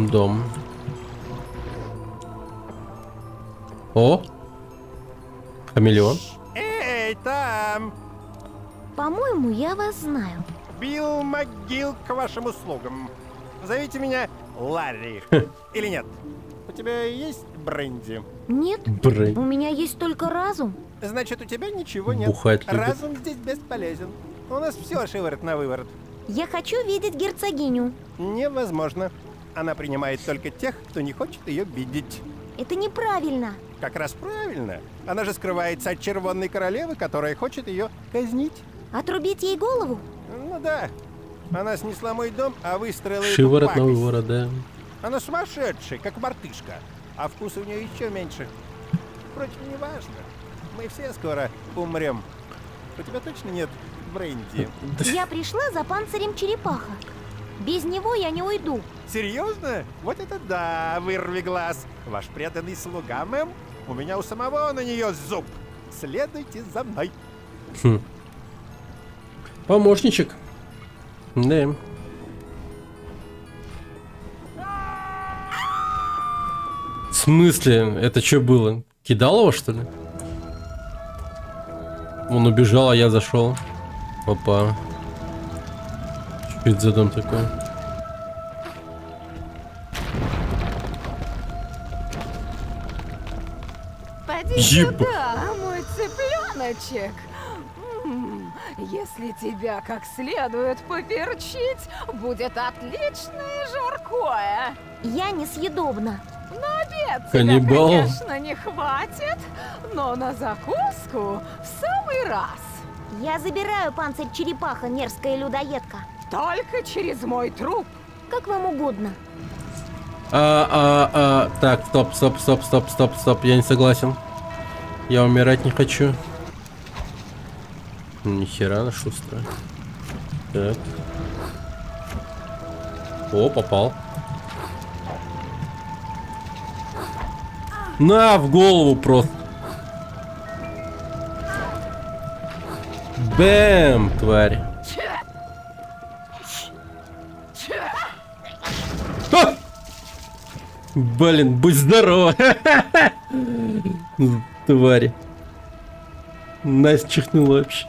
Дом. О! Хамелеон. Эй, там! По-моему, я вас знаю. Билл МcGill к вашим услугам. Зовите меня Ларри. Или нет? У тебя есть бренди? Нет, Брейн. у меня есть только разум. Значит, у тебя ничего нет. Бухать любит. Разум здесь бесполезен. У нас все шиворот на выворот. Я хочу видеть герцогиню. Невозможно. Она принимает только тех, кто не хочет ее видеть. Это неправильно. Как раз правильно. Она же скрывается от червонной королевы, которая хочет ее казнить. Отрубить ей голову? Ну да. Она снесла мой дом, а выстроила эту Шиворот на пакость. выворот, да. Она сумасшедшая, как мартышка. А вкус у нее еще меньше. Впрочем, не важно. Мы все скоро умрем. У тебя точно нет бренди? Я пришла за панцирем черепаха. Без него я не уйду. Серьезно? Вот это да, вырви глаз. Ваш преданный слуга, мэм. У меня у самого на нее зуб. Следуйте за мной. Помощничек. Да. В смысле? Это что было? Кидал его, что ли? Он убежал, а я зашел. Опа. Что это за дом такой? Поди сюда, мой цыпленочек. Если тебя как следует поперчить, будет отличное жаркое. Я несъедобна. На обед Каннибал. тебя, конечно, не хватит, но на закуску в самый раз. Я забираю панцирь черепаха, мерзкая людоедка. Только через мой труп. Как вам угодно. Так, стоп. Я не согласен. Я умирать не хочу. Нихера она шустрая. Так. О, попал. На, в голову просто. Бэм, тварь. Ха! Блин, будь здорова. Твари. Настя чихнула вообще.